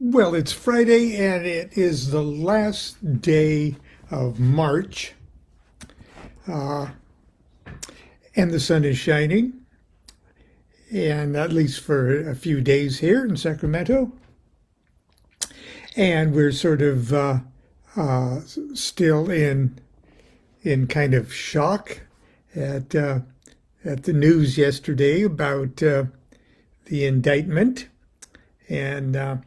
Well, it's Friday and it is the last day of March, and the sun is shining, and at least for a few days here in Sacramento. And we're sort of still in kind of shock at the news yesterday about the indictment, and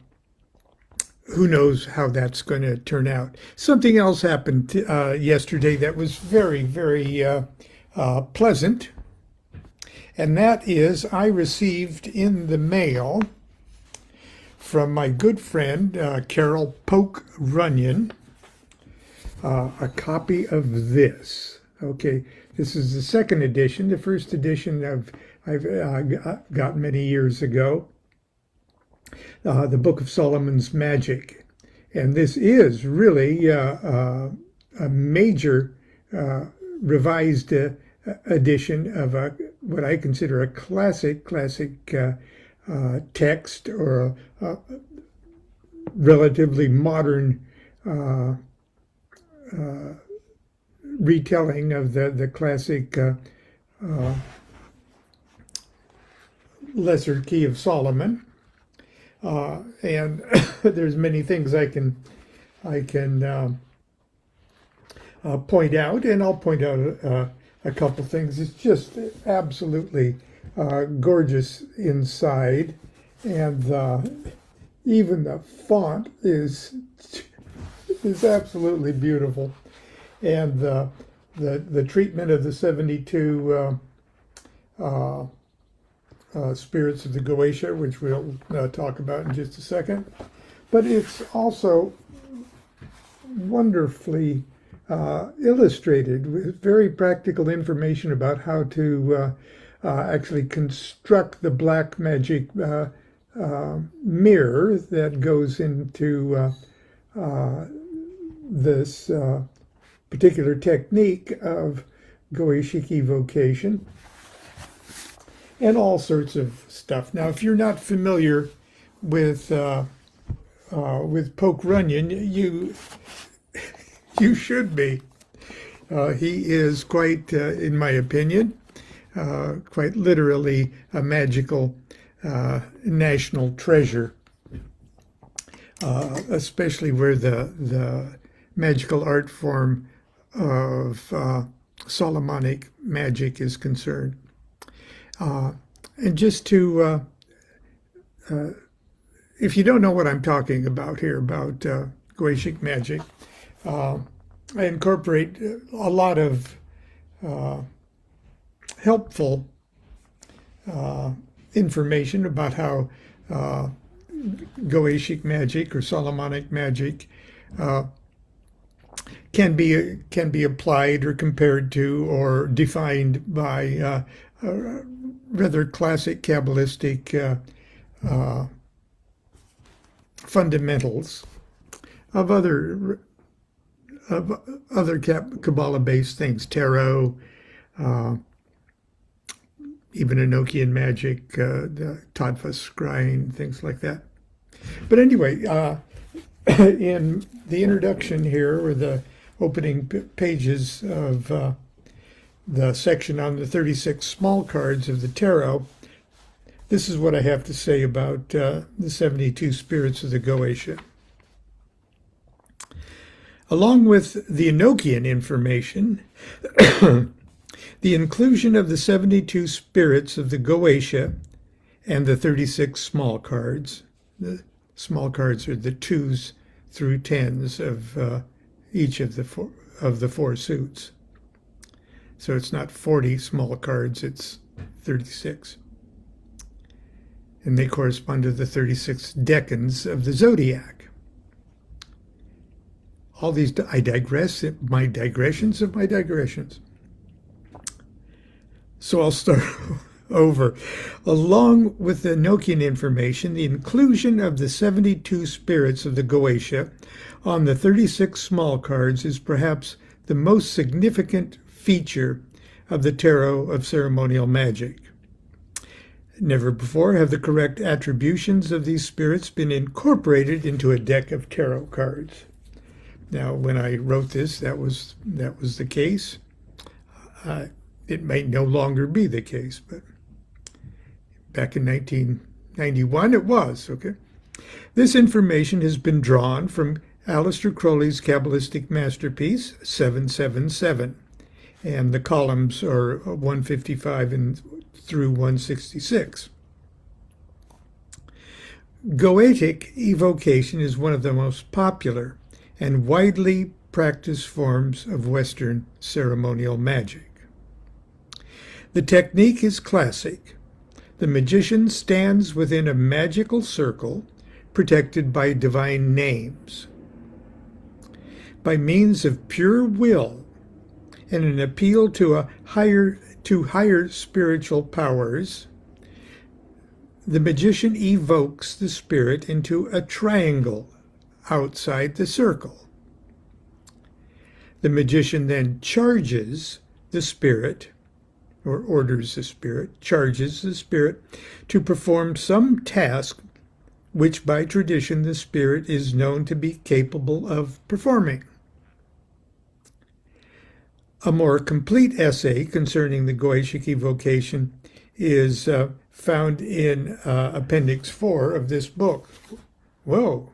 who knows how that's going to turn out. Something else happened yesterday that was very, very pleasant, and that is I received in the mail from my good friend Carol Poke Runyon a copy of this. Okay, this is the second edition. The first edition I've got many years ago. The Book of Solomon's Magick. And this is really a major revised edition of what I consider a classic text, or a relatively modern retelling of the classic Lesser Key of Solomon. And there's many things I can point out, and I'll point out a couple things. It's just absolutely gorgeous inside, and even the font is absolutely beautiful, and the treatment of the 72 spirits of the Goetia, which we'll talk about in just a second. But it's also wonderfully illustrated with very practical information about how to actually construct the black magic mirror that goes into this particular technique of Goetic evocation, and all sorts of stuff. Now, if you're not familiar with Poke Runyon, you should be. He is quite, in my opinion, quite literally a magical national treasure, especially where the magical art form of Solomonic magic is concerned. And just to, if you don't know what I'm talking about here, about Goetic magic, I incorporate a lot of helpful information about how Goetic magic or Solomonic magic can be applied or compared to or defined by rather classic Kabbalistic fundamentals of other Kabbalah-based things, tarot, even Enochian magic, the Tadva scrying, things like that. But anyway, in the introduction here, or the opening pages of the section on the 36 small cards of the tarot, this is what I have to say about the 72 spirits of the Goetia. Along with the Enochian information, the inclusion of the 72 spirits of the Goetia and the 36 small cards. The small cards are the 2s through 10s of each of the four suits. So it's not 40 small cards, it's 36. And they correspond to the 36 decans of the zodiac. All these, I digress, my digressions of my digressions. So I'll start over. Along with the Enochian information, the inclusion of the 72 spirits of the Goetia on the 36 small cards is perhaps the most significant feature of the tarot of ceremonial magic. Never before have the correct attributions of these spirits been incorporated into a deck of tarot cards. Now, when I wrote this, that was the case. It may no longer be the case, but back in 1991 it was, okay? This information has been drawn from Aleister Crowley's Kabbalistic masterpiece, 777, and the columns are 155 through 166. Goetic evocation is one of the most popular and widely practiced forms of Western ceremonial magic. The technique is classic. The magician stands within a magical circle protected by divine names. By means of pure will and an appeal to higher spiritual powers, the magician evokes the spirit into a triangle outside the circle. The magician then charges the spirit, or orders the spirit, charges the spirit to perform some task which by tradition the spirit is known to be capable of performing. A more complete essay concerning the Goetic evocation is found in Appendix 4 of this book. Whoa,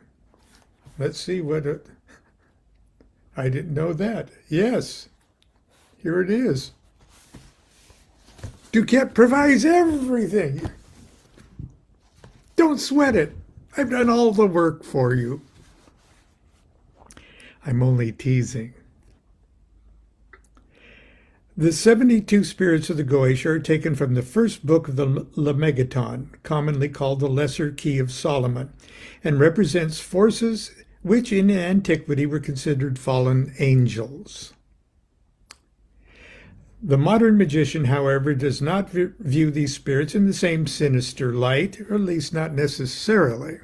let's see what I didn't know that. Yes, here it is. DuQuette provides everything. Don't sweat it. I've done all the work for you. I'm only teasing. The 72 spirits of the Goetia are taken from the first book of the Lemegeton, commonly called the Lesser Key of Solomon, and represents forces which in antiquity were considered fallen angels. The modern magician, however, does not view these spirits in the same sinister light, or at least not necessarily.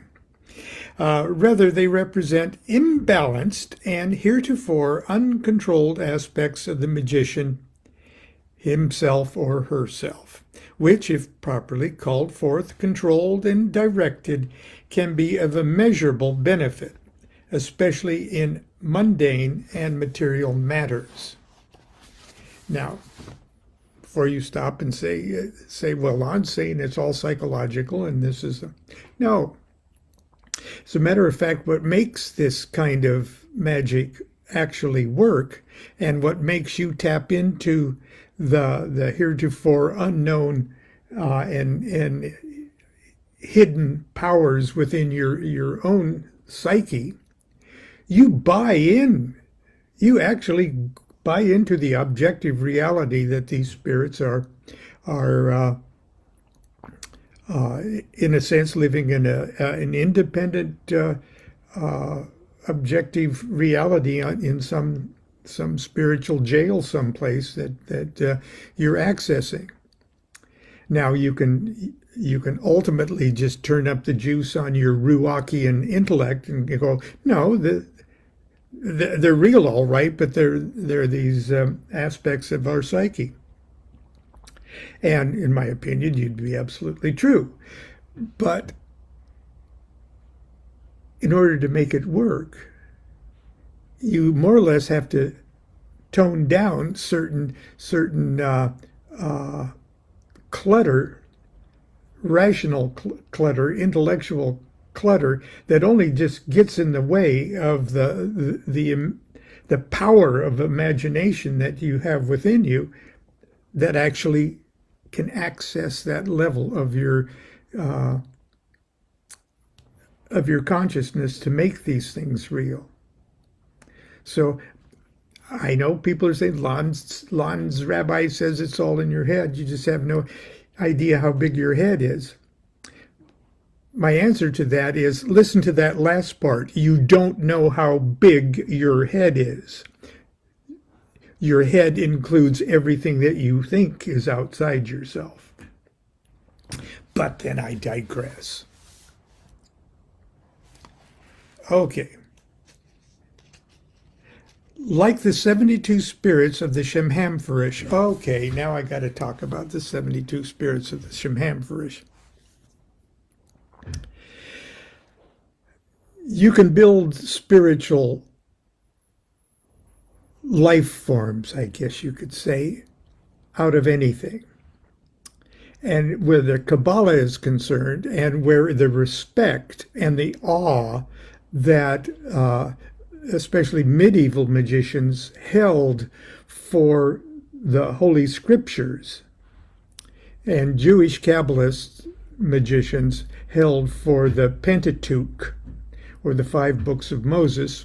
Rather, they represent imbalanced and heretofore uncontrolled aspects of the magician himself or herself, which, if properly called forth, controlled, and directed, can be of immeasurable benefit, especially in mundane and material matters. Now, before you stop and say, well, I'm saying it's all psychological and this is no. As a matter of fact, what makes this kind of magic actually work, and what makes you tap into the heretofore unknown and hidden powers within your own psyche, you buy in. You actually buy into the objective reality that these spirits are in a sense living in an independent objective reality in some spiritual jail someplace that you're accessing. Now you can ultimately just turn up the juice on your Ruachian intellect and go, no, they're real, all right, but they're these aspects of our psyche. And in my opinion, you'd be absolutely true. But in order to make it work, you more or less have to tone down certain clutter, rational clutter, intellectual clutter that only just gets in the way of the power of imagination that you have within you, that actually can access that level of your consciousness to make these things real. So I know people are saying Lon's rabbi says it's all in your head. You just have no idea how big your head is. My answer to that is, listen to that last part. You don't know how big your head is. Your head includes everything that you think is outside yourself. But then I digress. Okay. Like the 72 spirits of the Shemhamferish. Okay, now I got to talk about the 72 spirits of the Shemhamferish. You can build spiritual life forms, I guess you could say, out of anything. And where the Kabbalah is concerned, and where the respect and the awe that especially medieval magicians held for the Holy Scriptures, and Jewish Kabbalist magicians held for the Pentateuch, or the 5 books of Moses,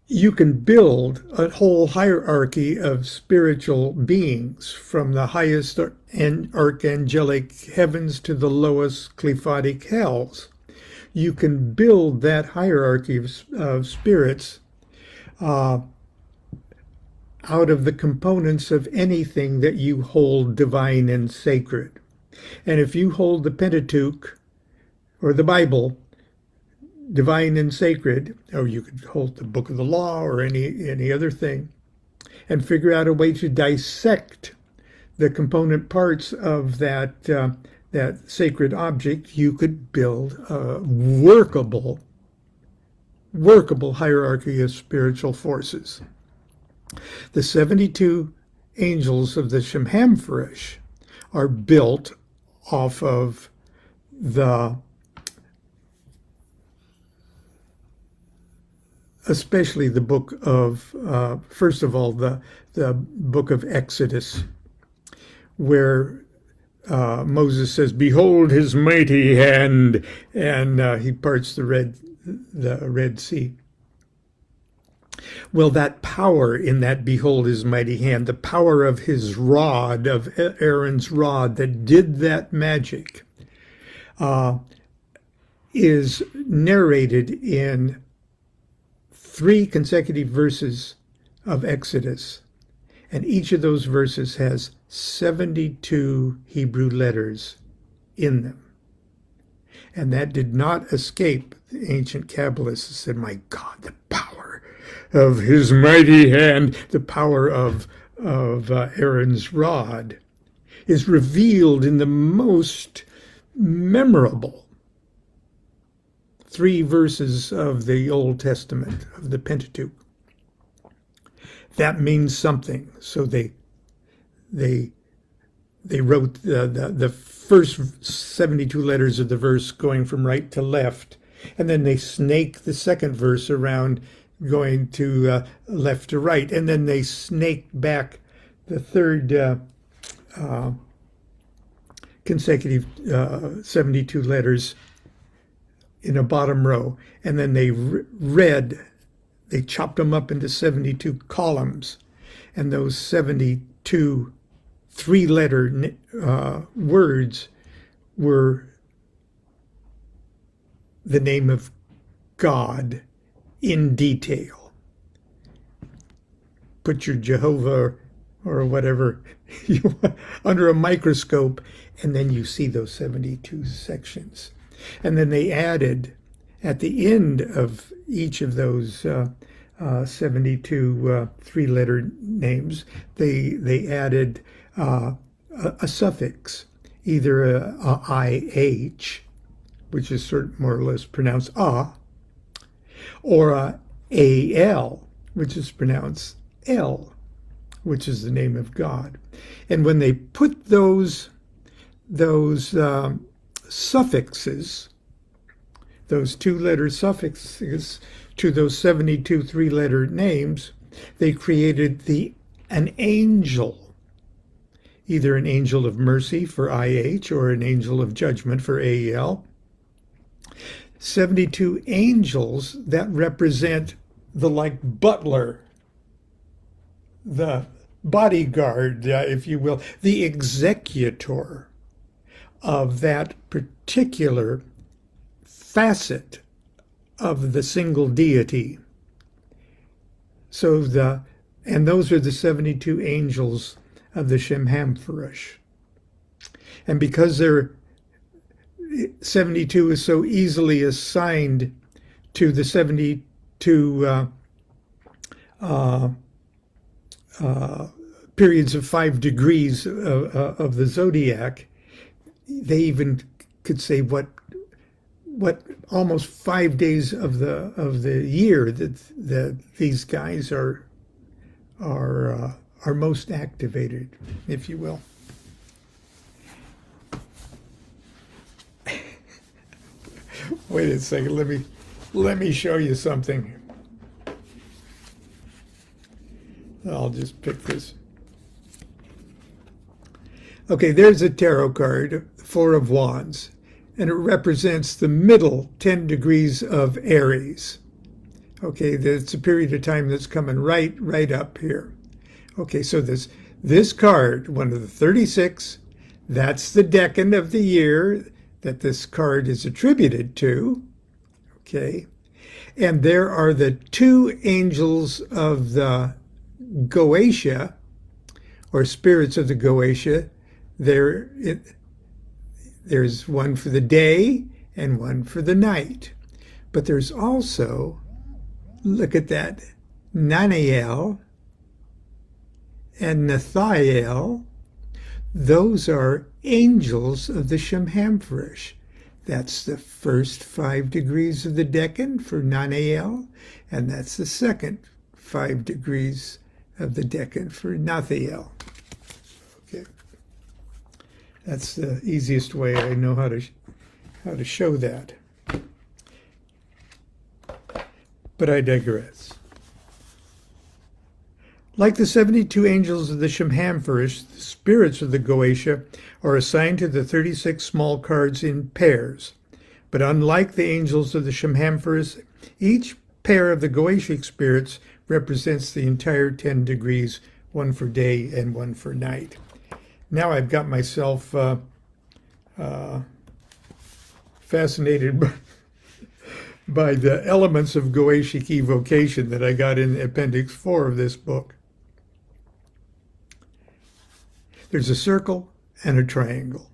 you can build a whole hierarchy of spiritual beings from the highest archangelic heavens to the lowest qliphothic hells. You can build that hierarchy of spirits out of the components of anything that you hold divine and sacred. And if you hold the Pentateuch or the Bible divine and sacred, or you could hold the Book of the Law or any other thing, and figure out a way to dissect the component parts of that sacred object, you could build a workable hierarchy of spiritual forces. The 72 angels of the Shemhamphorash are built off of especially the book of, first of all, the book of Exodus, where Moses says, "Behold his mighty hand," and he parts the Red Sea. Well, that power in that "behold his mighty hand," the power of his rod, of Aaron's rod that did that magic, is narrated in 3 consecutive verses of Exodus, and each of those verses has 72 Hebrew letters in them. And that did not escape the ancient Kabbalists who said, "My God, the power of his mighty hand, the power of Aaron's rod is revealed in the most memorable 3 verses of the Old Testament, of the Pentateuch." That means something. So they wrote the first 72 letters of the verse going from right to left, and then they snake the second verse around going to left to right, and then they snake back the third consecutive 72 letters in a bottom row, and then they chopped them up into 72 columns, and those 72 3-letter words were the name of God in detail. Put your Jehovah or whatever you want under a microscope, and then you see those 72 sections. And then they added, at the end of each of those 72 3-letter names, they added a suffix, either a IH, which is more or less pronounced or a AL, which is pronounced L, which is the name of God. And when they put those suffixes, those 2-letter suffixes to those 72 3-letter names, they created an angel, either an angel of mercy for IH or an angel of judgment for AL. 72 angels that represent the butler, the bodyguard, if you will, the executor of that particular facet of the single deity. And those are the 72 angels of the Shemhamphorash. And because 72 is so easily assigned to the 72 periods of 5 degrees of the zodiac, they even could say what almost 5 days of the year that these guys are most activated, if you will. Wait a second. Let me show you something. I'll just pick this. Okay, there's a tarot card, Four of Wands, and it represents the middle 10 degrees of Aries. Okay, it's a period of time that's coming right up here. Okay, so this card, one of the 36, that's the decan of the year that this card is attributed to. Okay, and there are the two angels of the Goetia, or spirits of the Goetia. There's one for the day and one for the night. But there's also, look at that, Nanael and Nathael. Those are angels of the Shemhamferish. That's the first 5 degrees of the decan for Nanael, and that's the second 5 degrees of the decan for Nathael. Okay, that's the easiest way I know how to show that. But I digress. Like the 72 angels of the Shemhamferish, the spirits of the Goetia are assigned to the 36 small cards in pairs. But unlike the angels of the Shemhamferish, each pair of the Goetic spirits represents the entire 10 degrees, one for day and one for night. Now I've got myself fascinated by the elements of Goetic evocation that I got in Appendix 4 of this book. There's a circle and a triangle.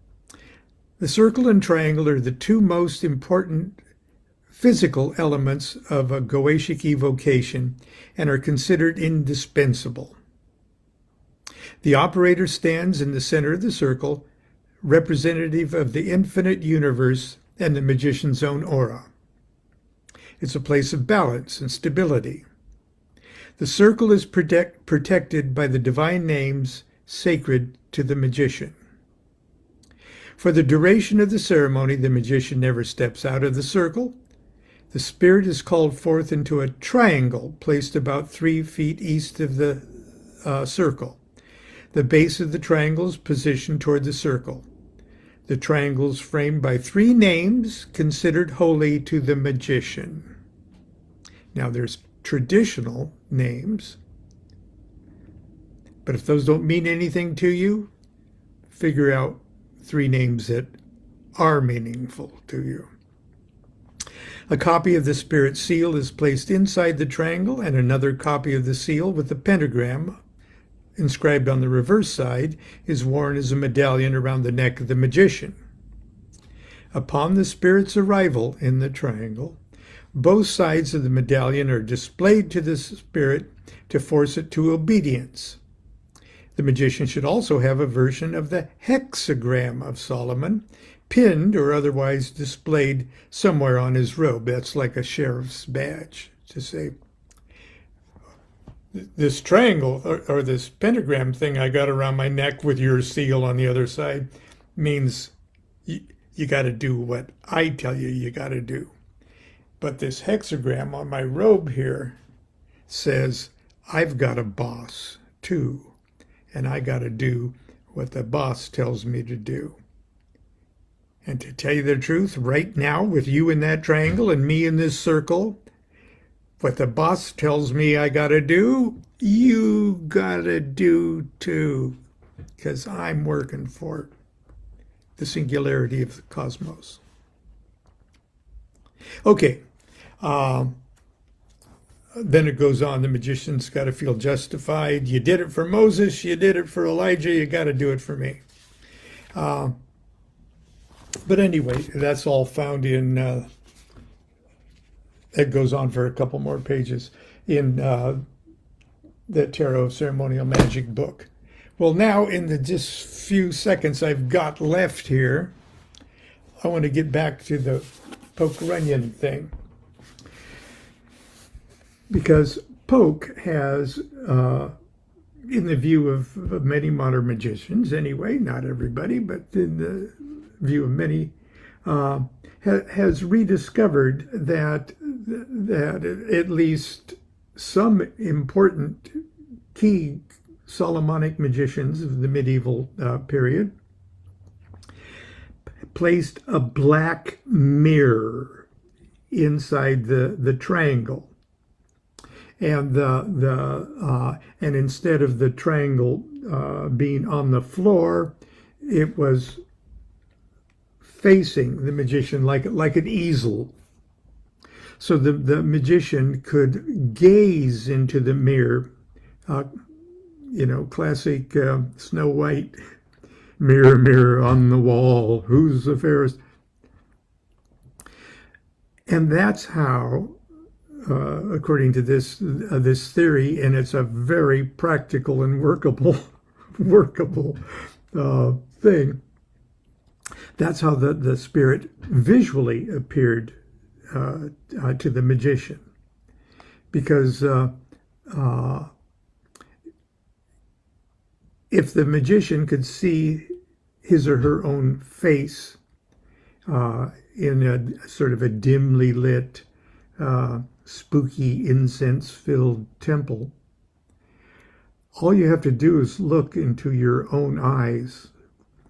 The circle and triangle are the two most important physical elements of a Goetic evocation and are considered indispensable. The operator stands in the center of the circle, representative of the infinite universe and the magician's own aura. It's a place of balance and stability. The circle is protected by the divine names sacred to the magician. For the duration of the ceremony, the magician never steps out of the circle. The spirit is called forth into a triangle placed about 3 feet east of the circle. The base of the triangle is positioned toward the circle. The triangle is framed by 3 names considered holy to the magician. Now there's traditional names, but if those don't mean anything to you, figure out 3 names that are meaningful to you. A copy of the spirit seal is placed inside the triangle, and another copy of the seal with the pentagram inscribed on the reverse side is worn as a medallion around the neck of the magician. Upon the spirit's arrival in the triangle, both sides of the medallion are displayed to the spirit to force it to obedience. The magician should also have a version of the hexagram of Solomon pinned or otherwise displayed somewhere on his robe. That's like a sheriff's badge to say, this triangle or this pentagram thing I got around my neck with your seal on the other side means you got to do what I tell you got to do. But this hexagram on my robe here says I've got a boss too, and I got to do what the boss tells me to do. And to tell you the truth, right now with you in that triangle and me in this circle, what the boss tells me I got to do, you got to do too, because I'm working for the singularity of the cosmos. Okay. Then it goes on, the magician's got to feel justified. You did it for Moses, you did it for Elijah, you got to do it for me. But anyway, that's all found in, it goes on for a couple more pages in the Tarot Ceremonial Magic book. Well, now in the just few seconds I've got left here, I want to get back to the Poke Runyon thing, because Poke has, in the view of many modern magicians anyway, not everybody, but in the view of many, has rediscovered that at least some important key Solomonic magicians of the medieval period placed a black mirror inside the triangle, and and instead of the triangle being on the floor, it was facing the magician like an easel. So the magician could gaze into the mirror, classic Snow White, mirror, mirror on the wall, who's the fairest? And that's how, according to this theory, and it's a very practical and workable thing, that's how the spirit visually appeared to the magician. Because if the magician could see his or her own face in a sort of a dimly lit, spooky, incense-filled temple, all you have to do is look into your own eyes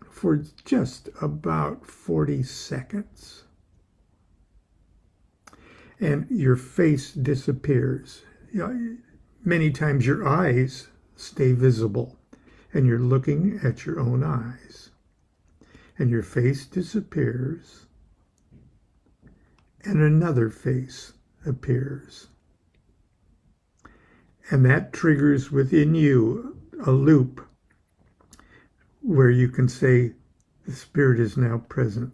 for just about 40 seconds. And your face disappears. Many times your eyes stay visible, and you're looking at your own eyes. And your face disappears, and another face appears. And that triggers within you a loop where you can say, the spirit is now present.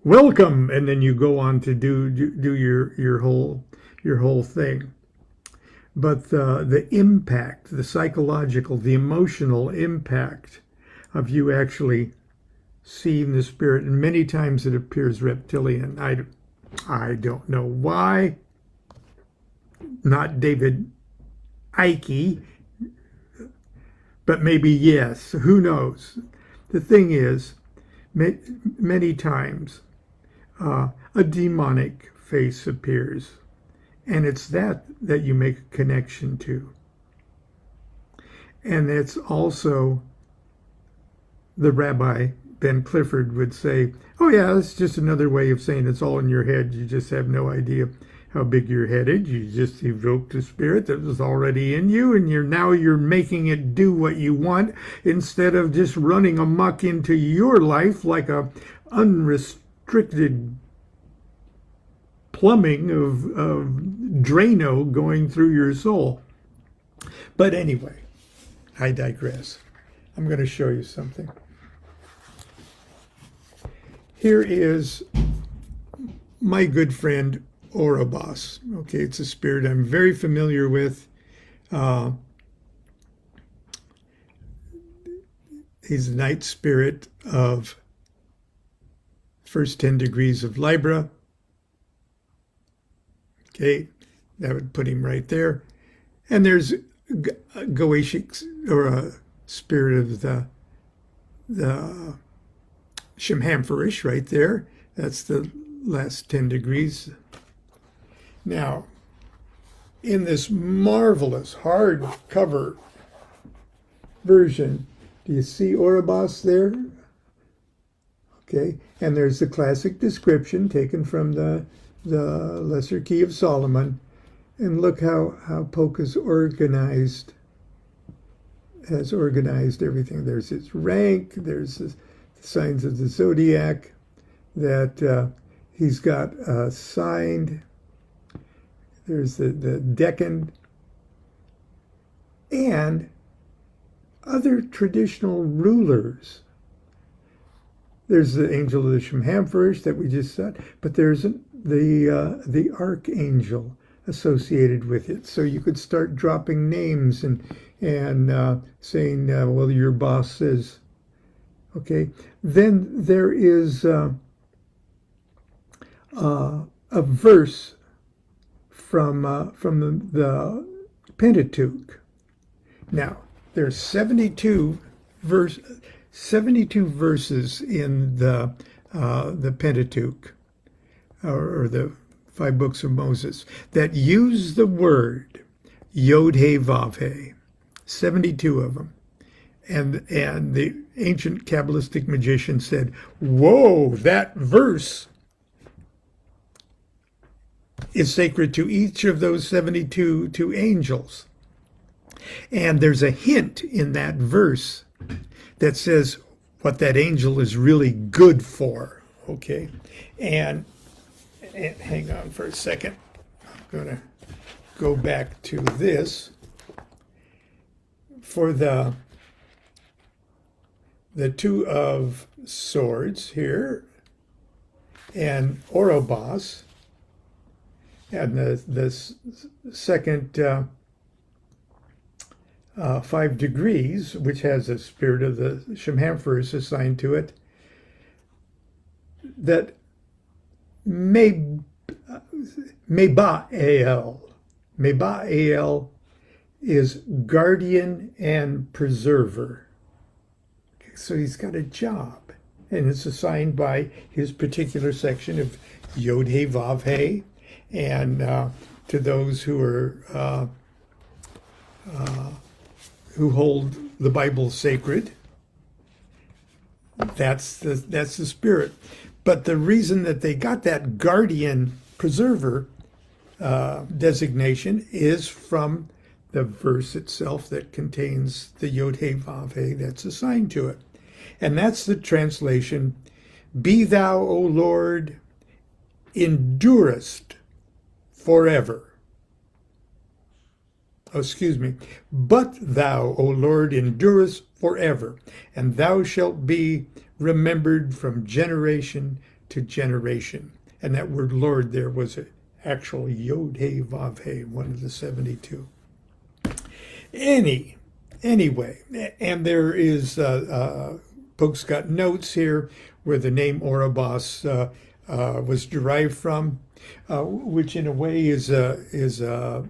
Welcome, and then you go on to do your whole thing. But the impact, the psychological, the emotional impact of you actually seeing the spirit, and many times it appears reptilian. I don't know why. Not David Icke, but maybe yes. Who knows? The thing is, many times a demonic face appears, and it's that you make a connection to. And it's also, the Rabbi Ben Clifford would say, oh yeah, it's just another way of saying it's all in your head. You just have no idea how big you're headed. You just evoked a spirit that was already in you, and you're making it do what you want instead of just running amok into your life like a unrestricted plumbing of Drano going through your soul. But anyway, I digress. I'm going to show you something. Here is my good friend Orobos. Okay, it's a spirit I'm very familiar with. He's the night spirit of first 10 degrees of Libra. Okay, that would put him right there. And there's Goetic, or a spirit of the Shemhamferish right there. That's the last 10 degrees. Now, in this marvelous hardcover version, do you see Orobos there? Okay, and there's the classic description taken from the Lesser Key of Solomon. And look how Poke has organized everything. There's his rank, there's the signs of the zodiac that he's got signed. There's the Decan, and other traditional rulers. There's the angel of the Shemhamferish that we just said, but there's the archangel associated with it. So you could start dropping names and saying, well, your boss says Okay, then there is a verse from the Pentateuch. Now, there's 72 verses in the Pentateuch, or the 5 books of Moses, that use the word Yod He Vav He. 72 of them. And the ancient Kabbalistic magician said, whoa, that verse is sacred to each of those 72 angels. And there's a hint in that verse that says what that angel is really good for. Okay? And hang on for a second. I'm going to go back to this. For the Two of Swords here, and Orobos, and the second 5 degrees, which has a spirit of the Shemhamphers assigned to it, that Meba'el is guardian and preserver. So he's got a job, and it's assigned by his particular section of Yod He Vav He, and to those who are who hold the Bible sacred. That's the spirit. But the reason that they got that guardian preserver designation is from the verse itself that contains the Yod He Vav He that's assigned to it. And that's the translation, "Be thou, O Lord, endurest forever." Oh, excuse me. "But thou, O Lord, endurest forever, and thou shalt be remembered from generation to generation." And that word Lord there was an actual Yod He Vav He, one of the 72. Anyway, and there is, Poke's got notes here where the name Orobos was derived from, which in a way is a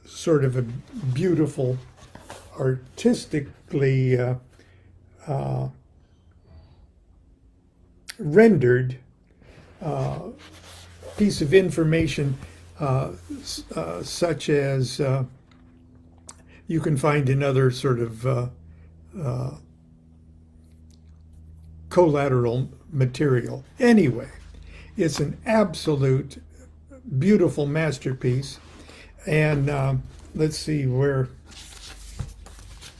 sort of a beautiful, artistically rendered piece of information, such as you can find in other sort of collateral material. Anyway, it's an absolute beautiful masterpiece, and let's see where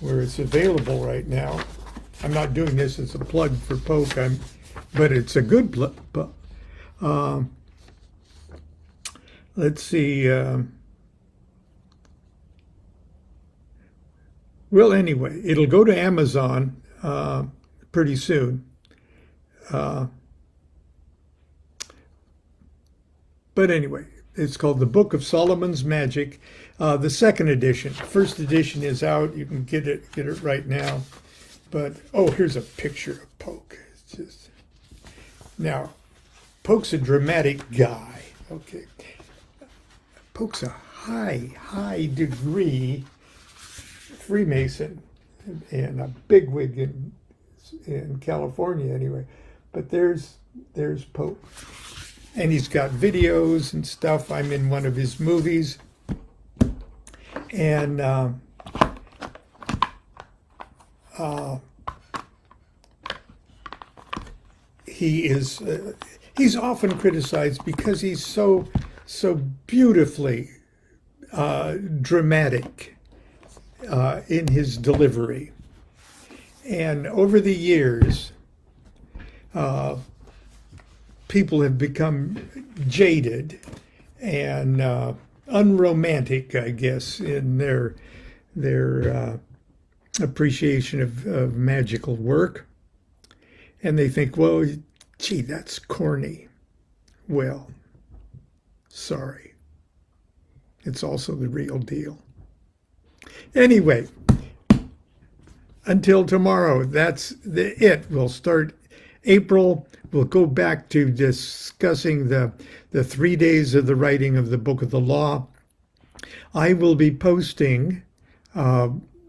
it's available right now. I'm not doing this as a plug for Poke, but it's a good plug. Let's see. Well, anyway, it'll go to Amazon pretty soon. But anyway, it's called The Book of Solomon's Magic, the second edition. First edition is out. You can get it right now. But oh, here's a picture of Poke. It's just now, Poke's a dramatic guy. Okay, Poke's a high degree Freemason and a bigwig in California anyway. But there's Poke. And he's got videos and stuff. I'm in one of his movies. And he's often criticized because he's so beautifully dramatic in his delivery. And over the years, people have become jaded and unromantic, I guess, in their appreciation of magical work. And they think, well, gee, that's corny. Well, sorry. It's also the real deal. Anyway, until tomorrow, that's it. We'll start April. We'll go back to discussing the 3 days of the writing of the book of the law. I will be posting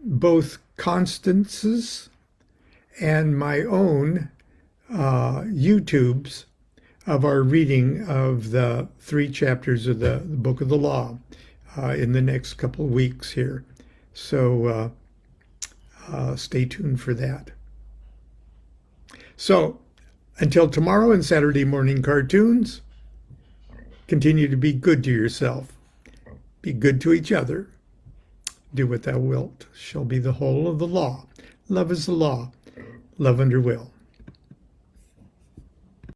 both Constance's and my own YouTubes of our reading of the 3 chapters of the book of the law in the next couple of weeks here. So stay tuned for that. So until tomorrow and Saturday morning cartoons, continue to be good to yourself. Be good to each other. Do what thou wilt shall be the whole of the law. Love is the law. Love under will.